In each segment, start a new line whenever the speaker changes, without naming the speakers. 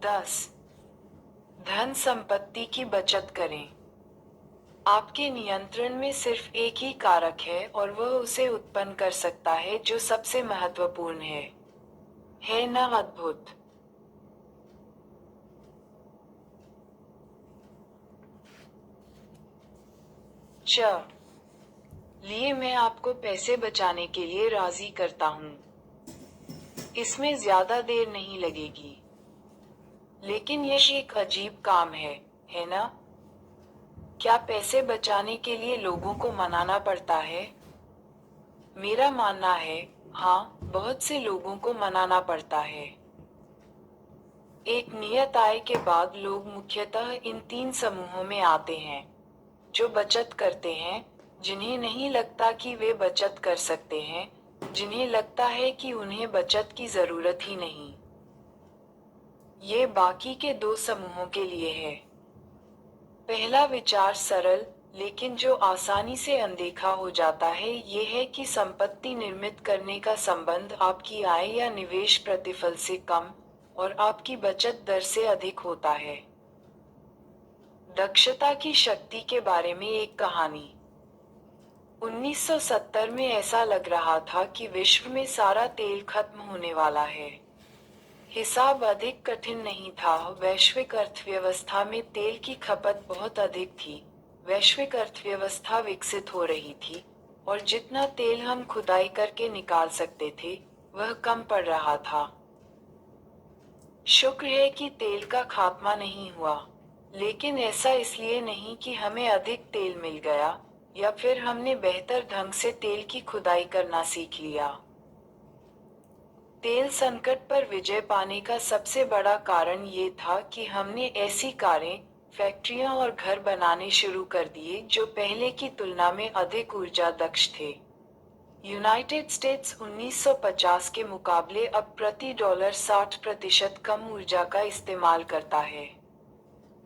10. धन संपत्ति की बचत करें। आपके नियंत्रण में सिर्फ एक ही कारक है और वह उसे उत्पन्न कर सकता है जो सबसे महत्वपूर्ण है। है ना अद्भुत? लिए मैं आपको पैसे बचाने के लिए राजी करता हूँ। इसमें ज्यादा देर नहीं लगेगी। लेकिन यह एक अजीब काम है ना? क्या पैसे बचाने के लिए लोगों को मनाना पड़ता है? मेरा मानना है, हाँ, बहुत से लोगों को मनाना पड़ता है। एक नियत आय के बाद लोग मुख्यतः इन 3 समूहों में आते हैं। जो बचत करते हैं, जिन्हें नहीं लगता कि वे बचत कर सकते हैं, जिन्हें लगता है कि उन्हें बचत की जरूरत ही नहीं। ये बाकी के 2 समूहों के लिए है। पहला विचार सरल, लेकिन जो आसानी से अनदेखा हो जाता है, ये है कि संपत्ति निर्मित करने का संबंध आपकी आय या निवेश प्रतिफल से कम और आपकी बचत दर से अधिक होता है। दक्षता की शक्ति के बारे में एक कहानी। 1970 में ऐसा लग रहा था कि विश्व में सारा तेल खत्म होने वाला है। हिसाब अधिक कठिन नहीं था। वैश्विक अर्थव्यवस्था में तेल की खपत बहुत अधिक थी। वैश्विक अर्थव्यवस्था विकसित हो रही थी और जितना तेल हम खुदाई करके निकाल सकते थे, वह कम पड़ रहा था। शुक्र है कि तेल का खात्मा नहीं हुआ, लेकिन ऐसा इसलिए नहीं कि हमें अधिक तेल मिल गया या फिर हमने बेहतर ढंग से तेल की खुदाई करना सीख लिया। तेल संकट पर विजय पाने का सबसे बड़ा कारण ये था कि हमने ऐसी कारें, फैक्ट्रियां और घर बनाने शुरू कर दिए जो पहले की तुलना में अधिक ऊर्जा दक्ष थे। यूनाइटेड स्टेट्स 1950 के मुकाबले अब प्रति डॉलर 60% कम ऊर्जा का इस्तेमाल करता है।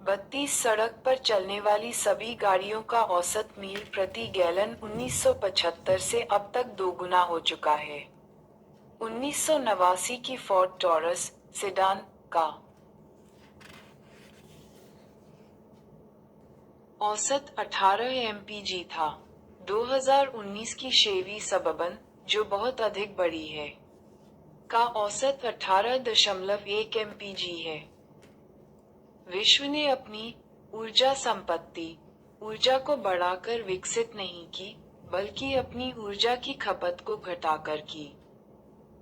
32 सड़क पर चलने वाली सभी गाड़ियों का औसत मील प्रति गैलन 1975 से अब तक दोगुना हो चुका है। 1989 की फोर्ड टॉरस सेडान का औसत 18 एमपीजी था। 2019 की शेवी सबबन, जो बहुत अधिक बड़ी है, का औसत 18.1 एमपीजी है। विश्व ने अपनी ऊर्जा को बढ़ाकर विकसित नहीं की, बल्कि अपनी ऊर्जा की खपत को घटाकर की।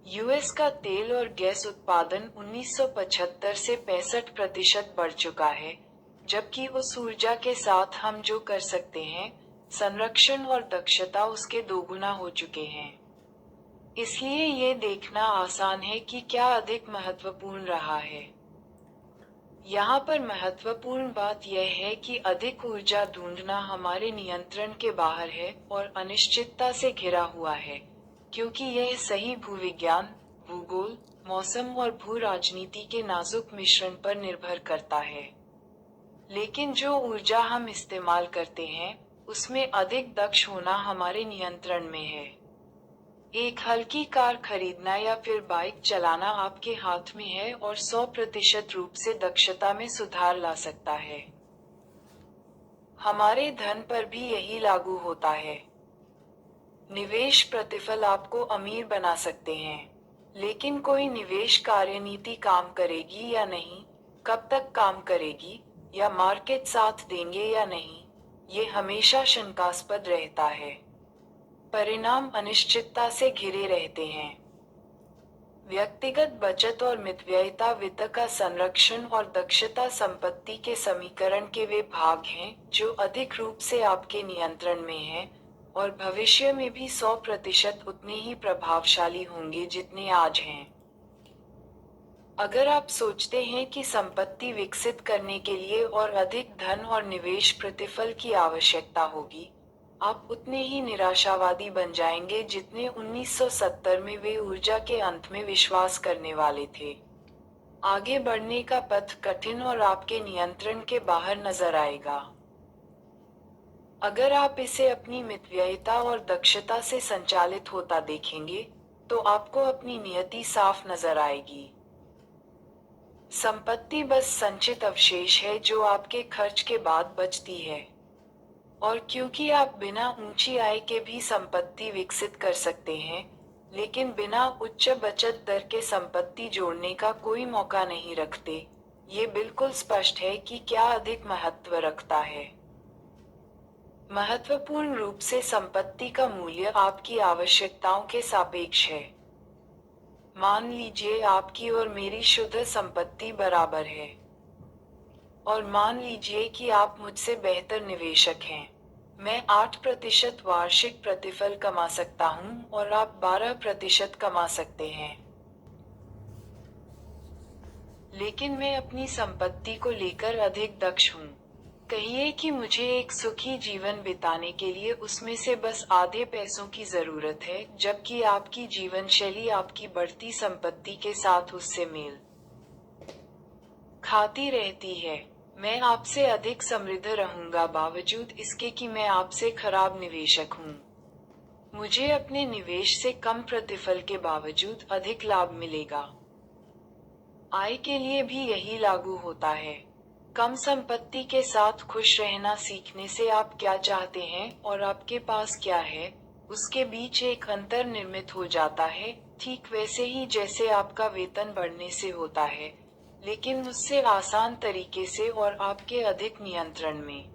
यूएस का तेल और गैस उत्पादन 1975 से 65% बढ़ चुका है, जबकि उस ऊर्जा के साथ हम जो कर सकते हैं, संरक्षण और दक्षता उसके दोगुना हो चुके हैं। इसलिए ये देखना आसान है कि क्या अधिक महत्वपूर्ण रहा है। यहाँ पर महत्वपूर्ण बात यह है कि अधिक ऊर्जा ढूंढना हमारे नियंत्रण के बाहर है और अनिश्चितता से घिरा हुआ है, क्योंकि यह सही भूविज्ञान, भूगोल, मौसम और भू राजनीति के नाजुक मिश्रण पर निर्भर करता है। लेकिन जो ऊर्जा हम इस्तेमाल करते हैं, उसमें अधिक दक्ष होना हमारे नियंत्रण में है। एक हल्की कार खरीदना या फिर बाइक चलाना आपके हाथ में है और 100% रूप से दक्षता में सुधार ला सकता है। हमारे धन पर भी यही लागू होता है। निवेश प्रतिफल आपको अमीर बना सकते हैं, लेकिन कोई निवेश कार्यनीति काम करेगी या नहीं, कब तक काम करेगी, या मार्केट साथ देंगे या नहीं, ये हमेशा शंकास्पद रहता है। परिणाम अनिश्चितता से घिरे रहते हैं। व्यक्तिगत बचत और मितव्ययिता वित्त का संरक्षण और दक्षता संपत्ति के समीकरण के वे भाग हैं जो अधिक रूप से आपके नियंत्रण में हैं और भविष्य में भी 100% उतने ही प्रभावशाली होंगे जितने आज हैं। अगर आप सोचते हैं कि संपत्ति विकसित करने के लिए और अधिक धन और निवेश प्रतिफल की आवश्यकता होगी, आप उतने ही निराशावादी बन जाएंगे जितने 1970 में वे ऊर्जा के अंत में विश्वास करने वाले थे। आगे बढ़ने का पथ कठिन और आपके नियंत्रण के बाहर नजर आएगा। अगर आप इसे अपनी मितव्ययिता और दक्षता से संचालित होता देखेंगे, तो आपको अपनी नियति साफ नजर आएगी। संपत्ति बस संचित अवशेष है जो आपके खर्च के बाद बचती है। और क्योंकि आप बिना ऊंची आय के भी संपत्ति विकसित कर सकते हैं, लेकिन बिना उच्च बचत दर के संपत्ति जोड़ने का कोई मौका नहीं रखते, ये बिल्कुल स्पष्ट है कि क्या अधिक महत्व रखता है। महत्वपूर्ण रूप से संपत्ति का मूल्य आपकी आवश्यकताओं के सापेक्ष है। मान लीजिए आपकी और मेरी शुद्ध संपत्ति बराबर है। और मान लीजिए कि आप मुझसे बेहतर निवेशक हैं। मैं 8% वार्षिक प्रतिफल कमा सकता हूं और आप 12% कमा सकते हैं। लेकिन मैं अपनी संपत्ति को लेकर अधिक दक्ष हूं। कहिए कि मुझे एक सुखी जीवन बिताने के लिए उसमें से बस आधे पैसों की जरूरत है, जबकि आपकी जीवन शैली आपकी बढ़ती संपत्ति के साथ उससे मेल खाती रहती है। मैं आपसे अधिक समृद्ध रहूंगा बावजूद इसके कि मैं आपसे खराब निवेशक हूं। मुझे अपने निवेश से कम प्रतिफल के बावजूद अधिक लाभ मिलेगा। आय के लिए भी यही लागू होता है। कम संपत्ति के साथ खुश रहना सीखने से आप क्या चाहते हैं और आपके पास क्या है, उसके बीच एक अंतर निर्मित हो जाता है, ठीक वैसे ही जैसे आपका वेतन बढ़ने से होता है, लेकिन उससे आसान तरीके से और आपके अधिक नियंत्रण में।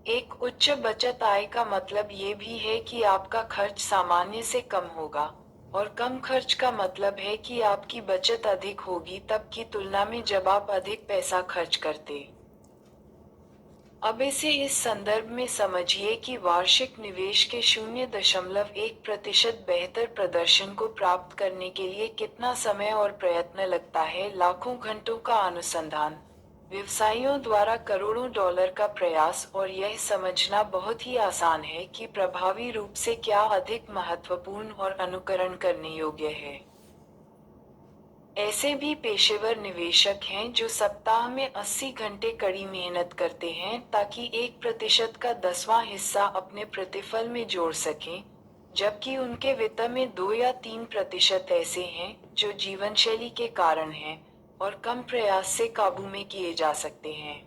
एक उच्च बचत आय का मतलब ये भी है कि आपका खर्च सामान्य से कम होगा, और कम खर्च का मतलब है कि आपकी बचत अधिक होगी तब की तुलना में जब आप अधिक पैसा खर्च करते। अब इसे इस संदर्भ में समझिए कि वार्षिक निवेश के 0.1% बेहतर प्रदर्शन को प्राप्त करने के लिए कितना समय और प्रयत्न लगता है। लाखों घंटों का अनुसंधान, व्यवसायियों द्वारा करोड़ों डॉलर का प्रयास, और यह समझना बहुत ही आसान है कि प्रभावी रूप से क्या अधिक महत्वपूर्ण और अनुकरण करने योग्य है। ऐसे भी पेशेवर निवेशक हैं जो सप्ताह में 80 घंटे कड़ी मेहनत करते हैं ताकि 1% का 10वां हिस्सा अपने प्रतिफल में जोड़ सकें, जबकि उनके वित्त में 2 या 3% ऐसे हैं जो जीवनशैली के कारण हैं और कम प्रयास से काबू में किए जा सकते हैं।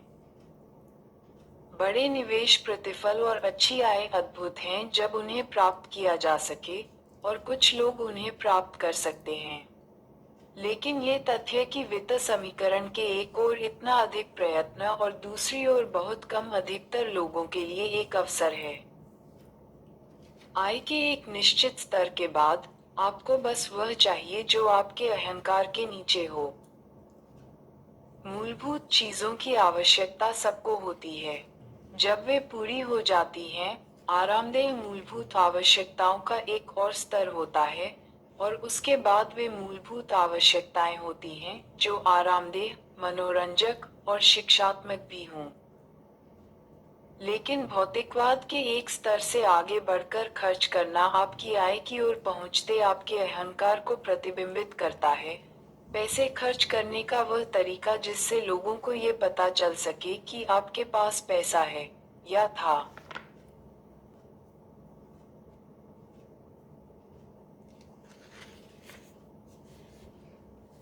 बड़े निवेश प्रतिफल और अच्छी आय अद्भुत हैं जब उन्हें प्राप्त किया जा सके, और कुछ लोग उन्हें प्राप्त कर सकते हैं। लेकिन ये तथ्य कि वित्त समीकरण के एक ओर इतना अधिक प्रयत्न और दूसरी ओर बहुत कम अधिकतर लोगों के लिए एक अवसर है। आय के एक निश्चित स्तर के बाद आपको बस वह चाहिए जो आपके अहंकार के नीचे हो। मूलभूत चीजों की आवश्यकता सबको होती है। जब वे पूरी हो जाती हैं, आरामदेह मूलभूत आवश्यकताओं का एक और स्तर होता है, और उसके बाद वे मूलभूत आवश्यकताएं होती हैं जो आरामदेह, मनोरंजक और शिक्षात्मक भी हों। लेकिन भौतिकवाद के एक स्तर से आगे बढ़कर खर्च करना आपकी आय की ओर पहुंचते आपके अहंकार को प्रतिबिंबित करता है। पैसे खर्च करने का वह तरीका जिससे लोगों को ये पता चल सके कि आपके पास पैसा है या था।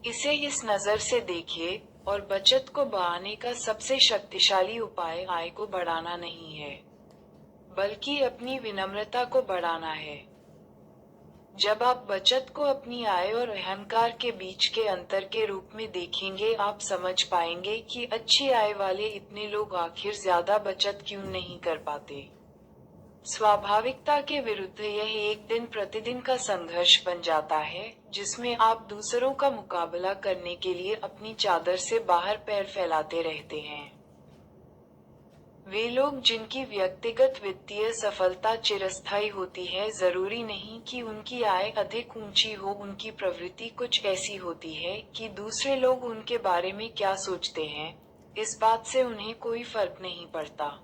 इसे इस नजर से देखिए, और बचत को बढ़ाने का सबसे शक्तिशाली उपाय आय को बढ़ाना नहीं है, बल्कि अपनी विनम्रता को बढ़ाना है। जब आप बचत को अपनी आय और अहंकार के बीच के अंतर के रूप में देखेंगे, आप समझ पाएंगे कि अच्छी आय वाले इतने लोग आखिर ज्यादा बचत क्यों नहीं कर पाते। स्वाभाविकता के विरुद्ध यह एक दिन प्रतिदिन का संघर्ष बन जाता है, जिसमें आप दूसरों का मुकाबला करने के लिए अपनी चादर से बाहर पैर फैलाते रहते हैं। वे लोग जिनकी व्यक्तिगत वित्तीय सफलता चिरस्थायी होती है, जरूरी नहीं कि उनकी आय अधिक ऊंची हो, उनकी प्रवृत्ति कुछ ऐसी होती है कि दूसरे लोग उनके बारे में क्या सोचते हैं, इस बात से उन्हें कोई फर्क नहीं पड़ता।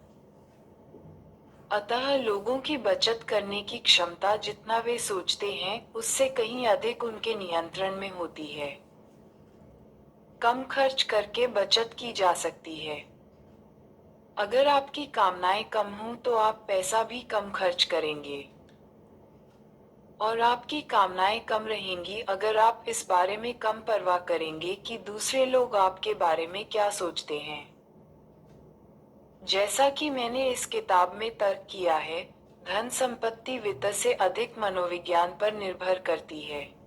अतः लोगों की बचत करने की क्षमता जितना वे सोचते हैं उससे कहीं अधिक उनके नियंत्रण में होती है। कम खर्च करके बचत की जा सकती है। अगर आपकी कामनाएं कम हों तो आप पैसा भी कम खर्च करेंगे। और आपकी कामनाएं कम रहेंगी अगर आप इस बारे में कम परवाह करेंगे कि दूसरे लोग आपके बारे में क्या सोचते हैं। जैसा कि मैंने इस किताब में तर्क किया है, धन संपत्ति वित्त से अधिक मनोविज्ञान पर निर्भर करती है।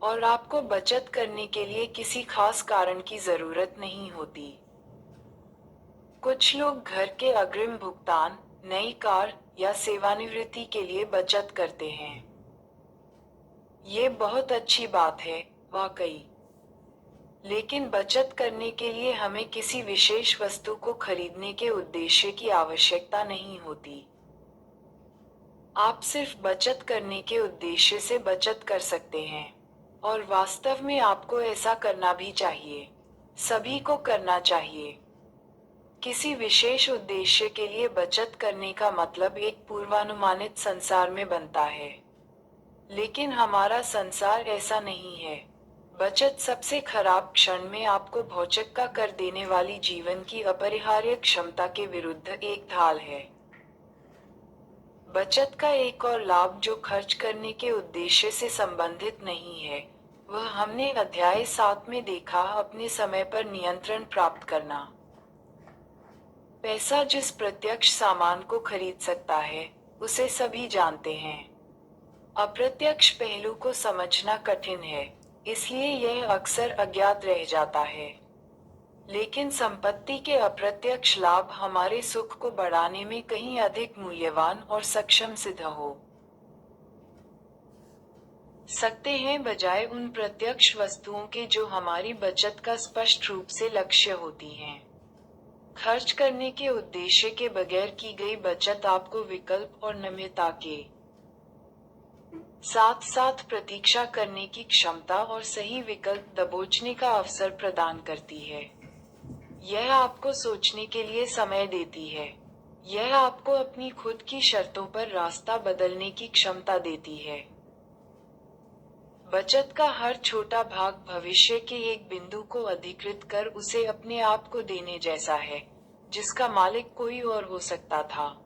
और आपको बचत करने के लिए किसी खास कारण की जरूरत नहीं होती। कुछ लोग घर के अग्रिम भुगतान, नई कार या सेवानिवृत्ति के लिए बचत करते हैं। ये बहुत अच्छी बात है, वाकई। लेकिन बचत करने के लिए हमें किसी विशेष वस्तु को खरीदने के उद्देश्य की आवश्यकता नहीं होती। आप सिर्फ बचत करने के उद्देश्य से बचत कर सकते हैं। और वास्तव में आपको ऐसा करना भी चाहिए। सभी को करना चाहिए। किसी विशेष उद्देश्य के लिए बचत करने का मतलब एक पूर्वानुमानित संसार में बनता है। लेकिन हमारा संसार ऐसा नहीं है। बचत सबसे खराब क्षण में आपको भौचक्का कर देने वाली जीवन की अपरिहार्य क्षमता के विरुद्ध एक ढाल है। बचत का एक और लाभ जो खर्च करने के उद्देश्य से संबंधित नहीं है, वह हमने अध्याय 7 में देखा, अपने समय पर नियंत्रण प्राप्त करना। पैसा जिस प्रत्यक्ष सामान को खरीद सकता है, उसे सभी जानते हैं। अप्रत्यक्ष पहलू को समझना कठिन है, इसलिए यह अक्सर अज्ञात रह जाता है। लेकिन संपत्ति के अप्रत्यक्ष लाभ हमारे सुख को बढ़ाने में कहीं अधिक मूल्यवान और सक्षम सिद्ध हो सकते हैं, बजाय उन प्रत्यक्ष वस्तुओं के जो हमारी बचत का स्पष्ट रूप से लक्ष्य होती हैं। खर्च करने के उद्देश्य के बगैर की गई बचत आपको विकल्प और नम्रता के साथ साथ प्रतीक्षा करने की क्षमता और सही विकल्प दबोचने का अवसर प्रदान करती है। यह आपको सोचने के लिए समय देती है। यह आपको अपनी खुद की शर्तों पर रास्ता बदलने की क्षमता देती है। बचत का हर छोटा भाग भविष्य के एक बिंदु को अधिकृत कर उसे अपने आप को देने जैसा है, जिसका मालिक कोई और हो सकता था।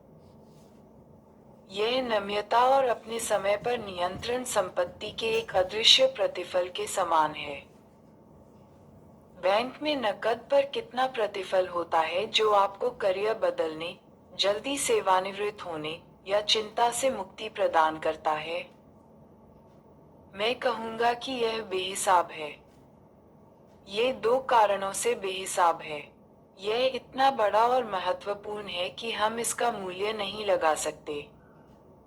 यह नम्रता और अपने समय पर नियंत्रण संपत्ति के एक अदृश्य प्रतिफल के समान है। बैंक में नकद पर कितना प्रतिफल होता है जो आपको करियर बदलने, जल्दी सेवानिवृत्त होने या चिंता से मुक्ति प्रदान करता है? मैं कहूंगा कि यह बेहिसाब है। ये दो कारणों से बेहिसाब है। यह इतना बड़ा और महत्वपूर्ण है कि हम इसका मूल्य नहीं लगा सकते।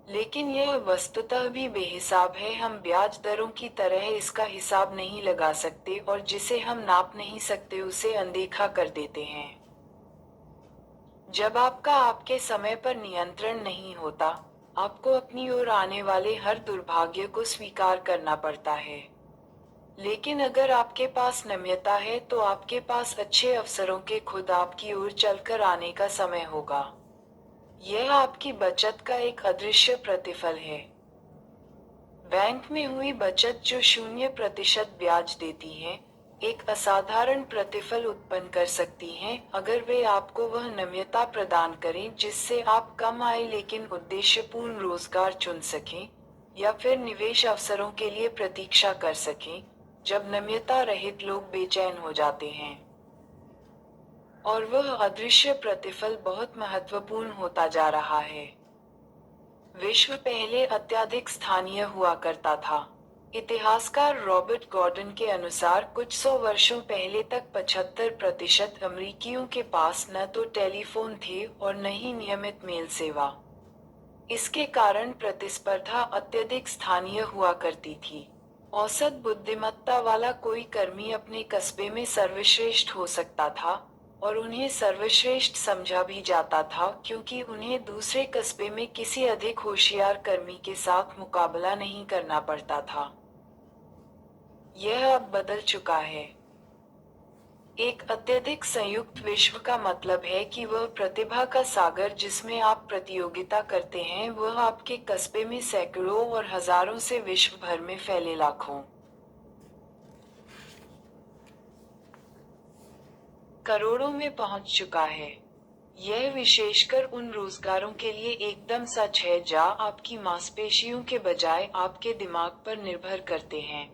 लेकिन यह वस्तुतः भी बेहिसाब है। हम ब्याज दरों की तरह इसका हिसाब नहीं लगा सकते और जिसे हम नाप नहीं सकते उसे अनदेखा कर देते हैं। जब आपका आपके समय पर नियंत्रण नहीं होता, आपको अपनी ओर आने वाले हर दुर्भाग्य को स्वीकार करना पड़ता है। लेकिन अगर आपके पास नम्रता है तो आपके पास अच्छे अवसरों के खुद आपकी ओर चलकर आने का समय होगा। यह आपकी बचत का एक अदृश्य प्रतिफल है। बैंक में हुई बचत जो 0% ब्याज देती है, एक असाधारण प्रतिफल उत्पन्न कर सकती हैं अगर वे आपको वह नम्रता प्रदान करें जिससे आप कम आय लेकिन उद्देश्यपूर्ण रोजगार चुन सकें, या फिर निवेश अवसरों के लिए प्रतीक्षा कर सकें, जब नम्रता रहित लोग बेचैन हो जाते हैं। और वह अदृश्य प्रतिफल बहुत महत्वपूर्ण होता जा रहा है। विश्व पहले अत्यधिक स्थानीय हुआ करता था। इतिहासकार रॉबर्ट गॉर्डन के अनुसार कुछ 100 वर्षों पहले तक 75% अमेरिकियों के पास न तो टेलीफोन थे और न ही नियमित मेल सेवा। इसके कारण प्रतिस्पर्धा अत्यधिक स्थानीय हुआ करती थी। औसत बुद्धिमत्ता वाला कोई कर्मी अपने कस्बे में सर्वश्रेष्ठ हो सकता था, और उन्हें सर्वश्रेष्ठ समझा भी जाता था क्योंकि उन्हें दूसरे कस्बे में किसी अधिक होशियार कर्मी के साथ मुकाबला नहीं करना पड़ता था। यह अब बदल चुका है। एक अत्यधिक संयुक्त विश्व का मतलब है कि वह प्रतिभा का सागर जिसमें आप प्रतियोगिता करते हैं वह आपके कस्बे में सैकड़ों और हजारों से विश्व भर में फैले लाखों करोड़ों में पहुंच चुका है। यह विशेषकर उन रोजगारों के लिए एकदम सच है जहाँ आपकी मांसपेशियों के बजाय आपके दिमाग पर निर्भर करते हैं।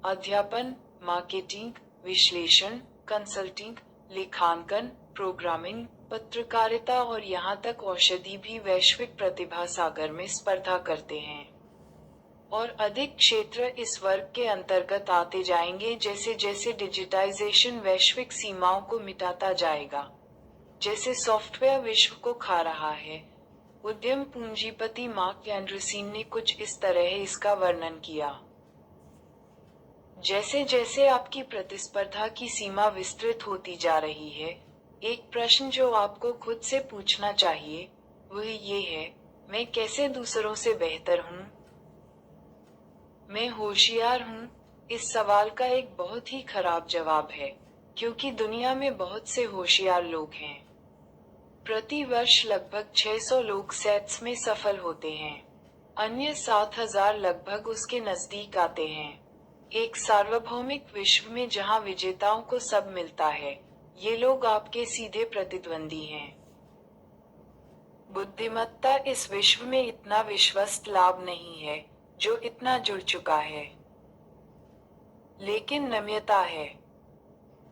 अध्यापन, मार्केटिंग, विश्लेषण, कंसल्टिंग, लेखांकन, प्रोग्रामिंग, पत्रकारिता और यहाँ तक औषधि भी वैश्विक प्रतिभा सागर में स्पर्धा करते हैं। और अधिक क्षेत्र इस वर्ग के अंतर्गत आते जाएंगे जैसे जैसे डिजिटाइजेशन वैश्विक सीमाओं को मिटाता जाएगा, जैसे सॉफ्टवेयर विश्व को खा रहा है। उद्यम पूंजीपति मार्क एंडरसन ने कुछ इस तरह इसका वर्णन किया। जैसे जैसे आपकी प्रतिस्पर्धा की सीमा विस्तृत होती जा रही है, एक प्रश्न जो आपको खुद से पूछना चाहिए वह ये है, मैं कैसे दूसरों से बेहतर हूँ? मैं होशियार हूँ? इस सवाल का एक बहुत ही खराब जवाब है, क्योंकि दुनिया में बहुत से होशियार लोग हैं। प्रति वर्ष लगभग 600 लोग सेट्स में सफल होते हैं। अन्य 7000 लगभग उसके नजदीक आते हैं। एक सार्वभौमिक विश्व में जहां विजेताओं को सब मिलता है, ये लोग आपके सीधे प्रतिद्वंदी हैं। बुद्धिमत्ता इस विश्व में इतना विश्वस्त लाभ नहीं है जो इतना जुड़ चुका है, लेकिन नम्यता है।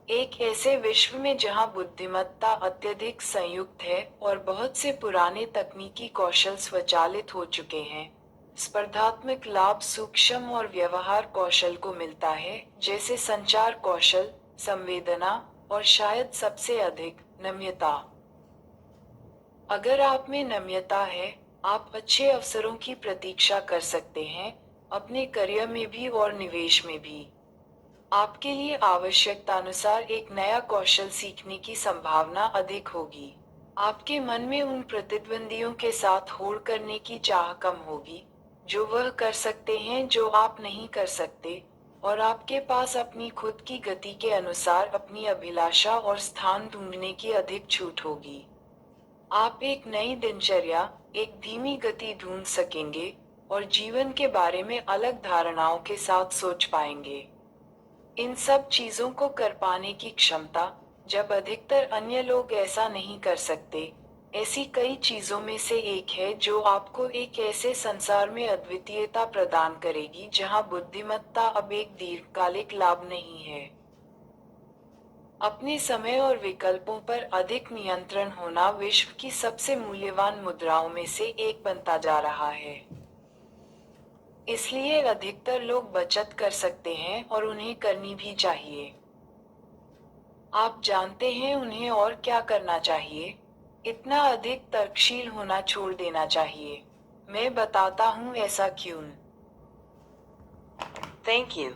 एक ऐसे विश्व में जहां बुद्धिमत्ता अत्यधिक संयुक्त है और बहुत से पुराने तकनीकी कौशल स्वचालित हो चुके हैं, स्पर्धात्मक लाभ सूक्ष्म और व्यवहार कौशल को मिलता है, जैसे संचार कौशल, संवेदना और शायद सबसे अधिक नम्यता। अगर आप में नम्यता है, आप अच्छे अवसरों की प्रतीक्षा कर सकते हैं, अपने करियर में भी और निवेश में भी। आपके लिए आवश्यकतानुसार एक नया कौशल सीखने की संभावना अधिक होगी। आपके मन में उन प्रतिद्वंदियों के साथ होड़ करने की चाह कम होगी, जो वह कर सकते हैं जो आप नहीं कर सकते, और आपके पास अपनी खुद की गति के अनुसार अपनी अभिलाषा और स्थान ढूंढने की अधिक छूट होगी। आप एक नई दिनचर्या, एक धीमी गति ढूंढ सकेंगे और जीवन के बारे में अलग धारणाओं के साथ सोच पाएंगे। इन सब चीजों को कर पाने की क्षमता, जब अधिकतर अन्य लोग ऐसा नहीं कर सकते, ऐसी कई चीजों में से एक है जो आपको एक ऐसे संसार में अद्वितीयता प्रदान करेगी जहां बुद्धिमत्ता अब एक दीर्घकालिक लाभ नहीं है। अपने समय और विकल्पों पर अधिक नियंत्रण होना विश्व की सबसे मूल्यवान मुद्राओं में से एक बनता जा रहा है। इसलिए अधिकतर लोग बचत कर सकते हैं और उन्हें करनी भी चाहिए। आप जानते हैं उन्हें और क्या करना चाहिए? इतना अधिक तर्कशील होना छोड़ देना चाहिए। मैं बताता हूँ ऐसा क्यों।
Thank you.